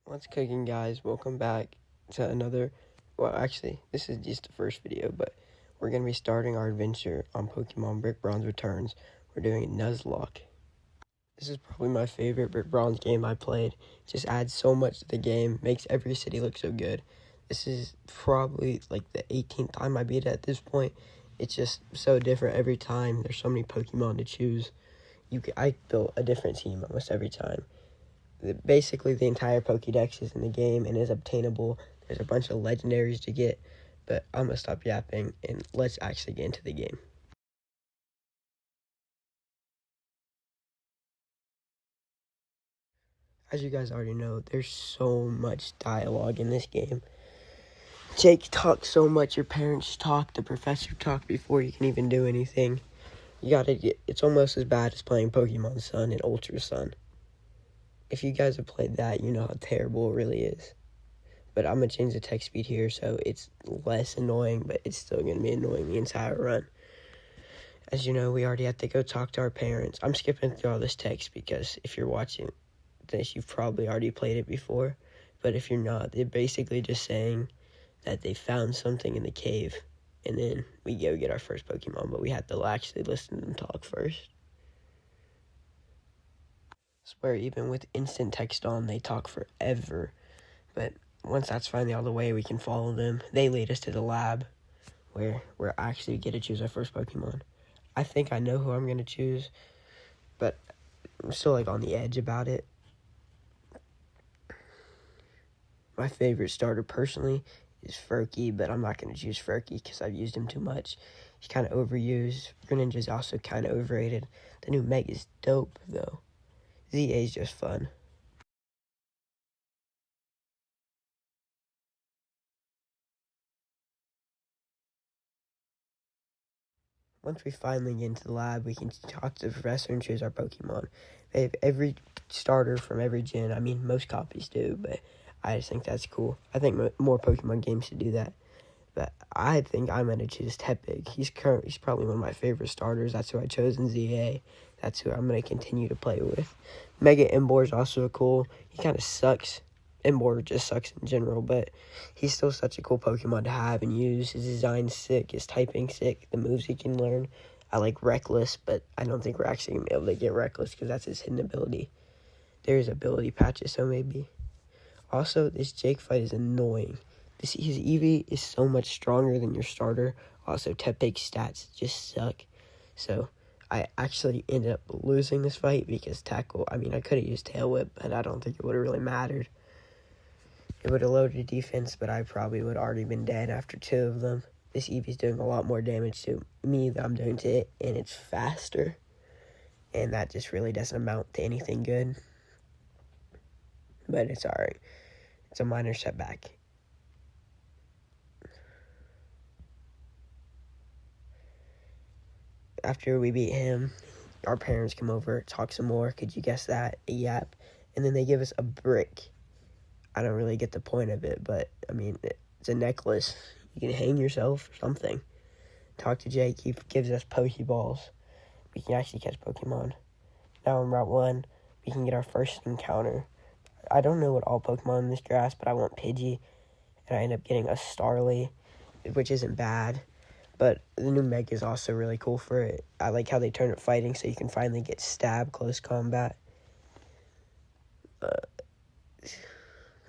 What's cooking, guys? Welcome back to another, well, actually, this is just the first video, but we're going to be starting our adventure on Pokemon Brick Bronze Returns. We're doing Nuzlocke. This is probably my favorite Brick Bronze game I played. Just adds so much to the game, makes every city look so good. This is probably like the 18th time I beat it at this point. It's just so different every time. There's so many Pokemon to choose. I built a different team almost every time. Basically, the entire Pokédex is in the game and is obtainable. There's a bunch of legendaries to get, but I'm going to stop yapping and let's actually get into the game. As you guys already know, there's so much dialogue in this game. Jake talks so much, your parents talk, the professor talk before you can even do anything. It's almost as bad as playing Pokemon Sun and Ultra Sun. If you guys have played that, you know how terrible it really is. But I'm going to change the text speed here so it's less annoying, but it's still going to be annoying the entire run. As you know, we already have to go talk to our parents. I'm skipping through all this text because if you're watching this, you've probably already played it before. But if you're not, they're basically just saying that they found something in the cave. And then we go get our first Pokemon, but we have to actually listen to them talk first. I swear, even with instant text on, they talk forever. But once that's finally out of the way, we can follow them. They lead us to the lab where we're actually get to choose our first Pokemon. I think I know who I'm going to choose, but I'm still on the edge about it. My favorite starter personally is Furky, but I'm not going to choose Furky because I've used him too much. He's kind of overused. Greninja's also kind of overrated. The new Meg is dope, though. ZA is just fun. Once we finally get into the lab, we can talk to the professor and choose our Pokemon. They have every starter from every gen. I mean, most copies do, but I just think that's cool. I think more Pokemon games should do that. But I think I'm going to choose Tepig. He's probably one of my favorite starters. That's who I chose in ZA. That's who I'm going to continue to play with. Mega Emboar is also cool. He kind of sucks. Emboar just sucks in general, but he's still such a cool Pokemon to have and use. His design's sick, his typing's sick, the moves he can learn. I like Reckless, but I don't think we're actually going to be able to get Reckless because that's his hidden ability. There's ability patches, so maybe. Also, this Jake fight is annoying. His Eevee is so much stronger than your starter. Also, Tepig's stats just suck. So, I actually ended up losing this fight because I could have used Tail Whip, but I don't think it would have really mattered. It would have loaded defense, but I probably would have already been dead after 2 of them. This Eevee's doing a lot more damage to me than I'm doing to it, and it's faster. And that just really doesn't amount to anything good. But it's alright. It's a minor setback. After we beat him, our parents come over, talk some more. Could you guess that? A yap. And then they give us a brick. I don't really get the point of it, but, I mean, it's a necklace. You can hang yourself or something. Talk to Jake. He gives us Pokeballs. We can actually catch Pokemon. Now on Route 1, we can get our first encounter. I don't know what all Pokemon in this grass, but I want Pidgey. And I end up getting a Starly, which isn't bad. But the new Meg is also really cool for it. I like how they turn it fighting so you can finally get stab close combat.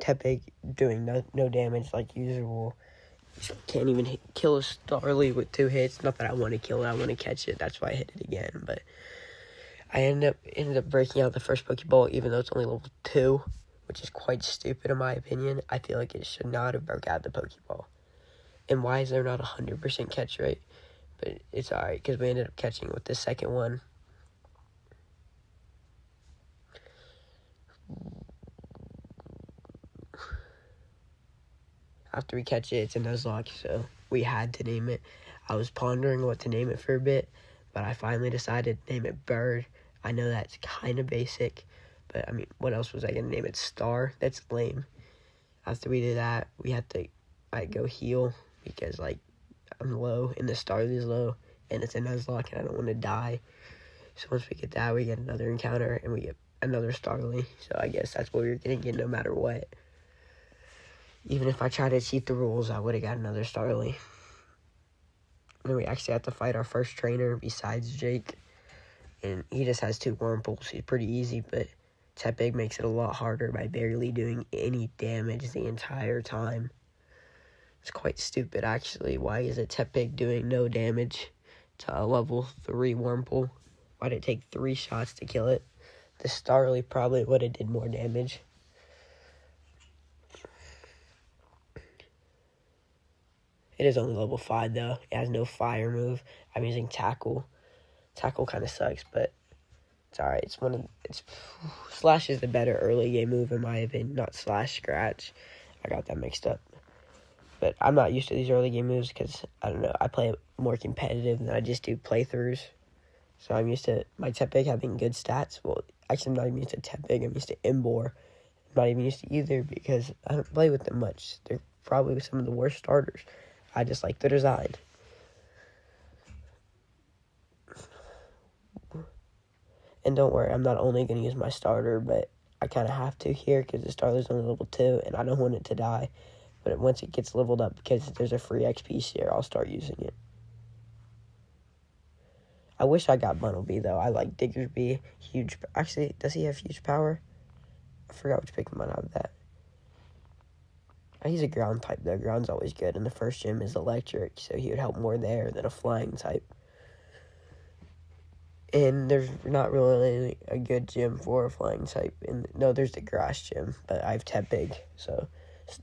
Tepig doing no damage like usual. Can't even kill a Starly with 2 hits. Not that I want to kill it, I want to catch it. That's why I hit it again. But I ended up breaking out the first Pokeball, even though it's only level 2, which is quite stupid in my opinion. I feel like it should not have broke out the Pokeball. And why is there not 100% catch rate? But it's alright, because we ended up catching with the second one. After we catch it, it's a Nuzlocke, so we had to name it. I was pondering what to name it for a bit, but I finally decided to name it Bird. I know that's kind of basic, but I mean, what else was I going to name it? Star? That's lame. After we did that, we had to go heal because I'm low and the Starly is low and it's a Nuzlocke and I don't want to die. So once we get that, we get another encounter and we get another Starly. So I guess that's what we're going to get no matter what. Even if I tried to cheat the rules, I would have got another Starly. And then we actually have to fight our first trainer besides Jake. And he just has 2 Wurmples. He's pretty easy, but Tepig makes it a lot harder by barely doing any damage the entire time. It's quite stupid, actually. Why is a Tepig doing no damage to a level 3 Wurmple? Why did it take 3 shots to kill it? The Starly probably would have did more damage. It is only level 5, though. It has no fire move. I'm using Tackle. Tackle kind of sucks, but it's alright. Slash is the better early game move, in my opinion. Not Slash, Scratch. I got that mixed up. But I'm not used to these early game moves because, I don't know, I play more competitive than I just do playthroughs. So I'm used to my Tepig having good stats. Well, actually, I'm not even used to Tepig. I'm used to Emboar. I'm not even used to either because I don't play with them much. They're probably some of the worst starters. I just like the design. And don't worry, I'm not only going to use my starter, but I kind of have to here because the starter's only level 2, and I don't want it to die. But once it gets leveled up, because there's a free XP share, I'll start using it. I wish I got Bunnelby, though. I like Diggersby. Huge. Actually, does he have huge power? I forgot which Pokemon have that. He's a ground type, though. Ground's always good, and the first gym is electric, so he would help more there than a flying type. And there's not really a good gym for a flying type. No, there's the grass gym, but I have Tepig, so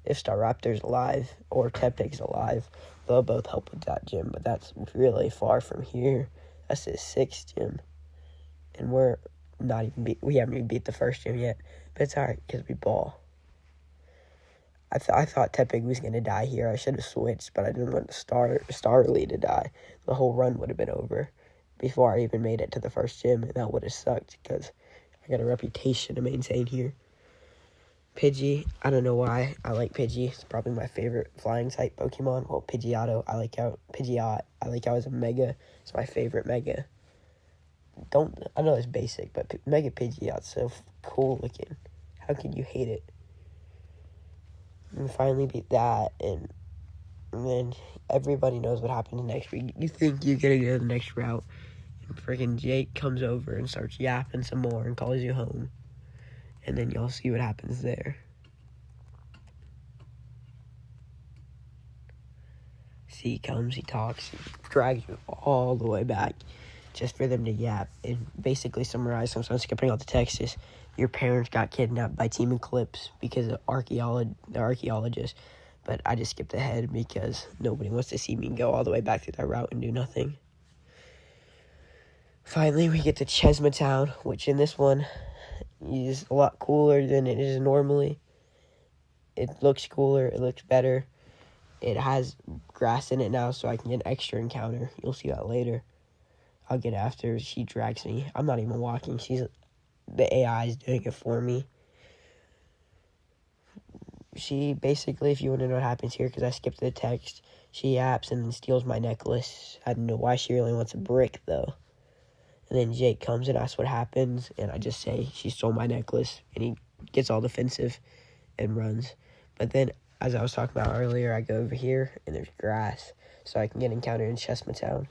if Staraptor's alive or Tepig's alive, they'll both help with that gym, but that's really far from here. That's his 6th gym, and we haven't even beat the first gym yet, but it's alright, because we ball. I thought Tepig was going to die here. I should have switched, but I didn't want Starly to die. The whole run would have been over before I even made it to the first gym, and that would have sucked, because I got a reputation to maintain here. Pidgey, I don't know why I like Pidgey. It's probably my favorite flying type Pokemon. Well, Pidgeotto, I like how it's a Mega. It's my favorite Mega. I know it's basic, but Mega Pidgeot's so cool looking. How can you hate it? And finally beat that, and then everybody knows what happens next week. You think you're gonna go the next route, and freaking Jake comes over and starts yapping some more and calls you home. And then you'll see what happens there. See, he comes, he talks, he drags you all the way back just for them to yap. And basically summarize, since I'm skipping all the text, is your parents got kidnapped by Team Eclipse because of the archaeologist. But I just skipped ahead because nobody wants to see me go all the way back through that route and do nothing. Finally, we get to Chesma Town, which in this one is a lot cooler than it is normally. It looks cooler, it looks better. It has grass in it now, so I can get an extra encounter. You'll see that later. I'll get after she drags me. I'm not even walking. The AI is doing it for me. She basically, if you want to know what happens here, because I skipped the text, she yaps and then steals my necklace. I don't know why she really wants a brick, though. And then Jake comes and asks what happens, and I just say she stole my necklace, and he gets all defensive and runs. But then, as I was talking about earlier, I go over here, and there's grass, so I can get encountered in Chesma Town.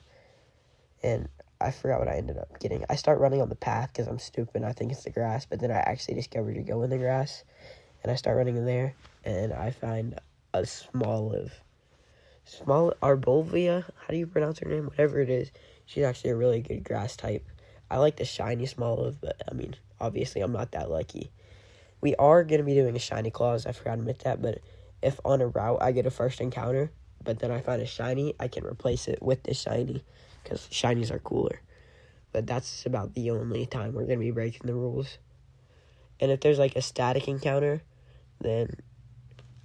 And I forgot what I ended up getting. I start running on the path because I'm stupid. I think it's the grass, but then I actually discover to go in the grass, and I start running in there, and I find a Smoliv. Arboliva? How do you pronounce her name? Whatever it is. She's actually a really good grass type. I like the shiny Smoliv, but, I mean, obviously I'm not that lucky. We are going to be doing a shiny clause. I forgot to admit that, but if on a route I get a first encounter, but then I find a shiny, I can replace it with the shiny, because shinies are cooler. But that's about the only time we're going to be breaking the rules. And if there's, like, a static encounter, then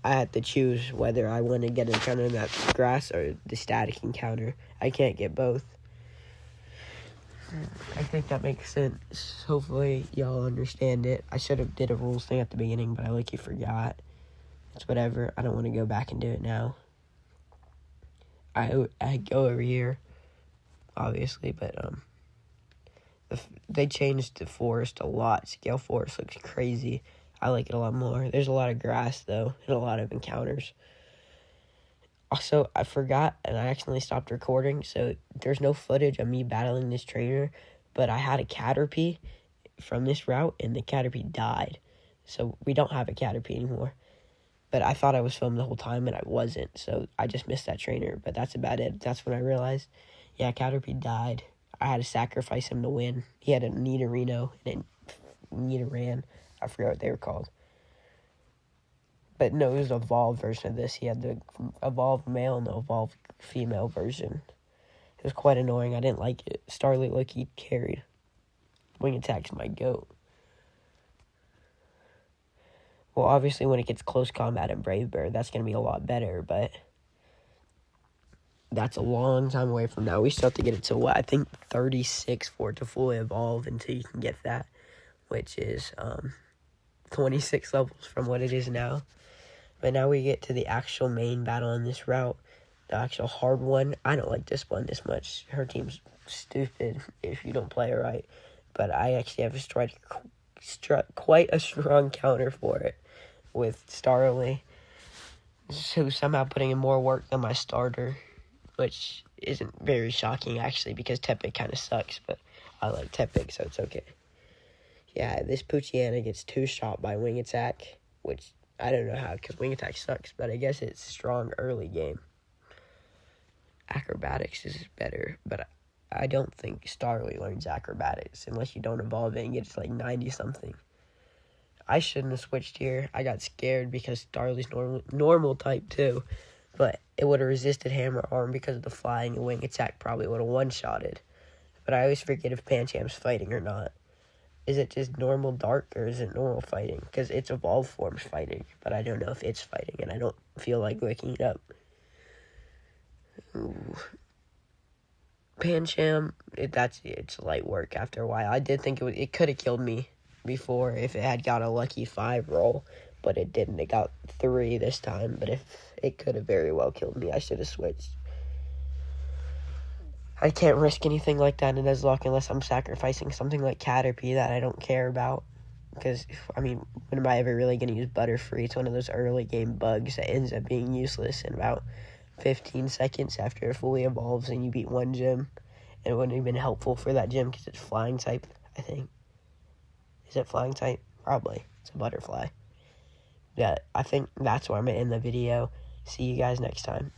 I have to choose whether I want to get an encounter in that grass or the static encounter. I can't get both. I think that makes sense. Hopefully y'all understand it. I should have did a rules thing at the beginning, but I forgot. It's whatever. I don't want to go back and do it now. I go over here, obviously, but they changed the forest a lot. Scale Forest looks crazy. I like it a lot more. There's a lot of grass, though, and a lot of encounters. Also, I forgot, and I accidentally stopped recording, so there's no footage of me battling this trainer, but I had a Caterpie from this route, and the Caterpie died. So we don't have a Caterpie anymore. But I thought I was filming the whole time, and I wasn't, so I just missed that trainer, but that's about it. That's when I realized, yeah, Caterpie died. I had to sacrifice him to win. He had a Nidorino and a Nidoran. I forgot what they were called. But no, it was the evolved version of this. He had the evolved male and the evolved female version. It was quite annoying. I didn't like it. Starly, look, he carried. Wing Attack's my goat. Well, obviously, when it gets close combat in Brave Bird, that's going to be a lot better, but that's a long time away from now. We still have to get it to, what, I think 36 for it to fully evolve until you can get that, which is 26 levels from what it is now. But now we get to the actual main battle on this route, the actual hard one. I don't like this one this much. Her team's stupid if you don't play it right. But I actually have quite a strong counter for it with Starly, who's somehow putting in more work than my starter, which isn't very shocking, actually, because Tepig kind of sucks, but I like Tepig, so it's okay. Yeah, this Poochyena gets 2-shot by Wing Attack, which I don't know how, because Wing Attack sucks, but I guess it's strong early game. Acrobatics is better, but I don't think Starly learns Acrobatics unless you don't evolve it and gets like 90-something. I shouldn't have switched here. I got scared because Starly's normal type too, but it would have resisted Hammer Arm because of the flying, and Wing Attack probably would have one-shotted. But I always forget if Pancham's fighting or not. Is it just normal dark, or is it normal fighting? Because it's evolved forms fighting, but I don't know if it's fighting, and I don't feel like looking it up. Ooh. Pancham, it's light work after a while. I did think it could have killed me before if it had got a lucky 5 roll, but it didn't. It got 3 this time, but if it could have very well killed me, I should have switched. I can't risk anything like that in Nuzlocke unless I'm sacrificing something like Caterpie that I don't care about. Because, I mean, when am I ever really going to use Butterfree? It's one of those early game bugs that ends up being useless in about 15 seconds after it fully evolves and you beat one gym. And it wouldn't have been helpful for that gym because it's flying type, I think. Is it flying type? Probably. It's a butterfly. Yeah, I think that's where I'm going to end the video. See you guys next time.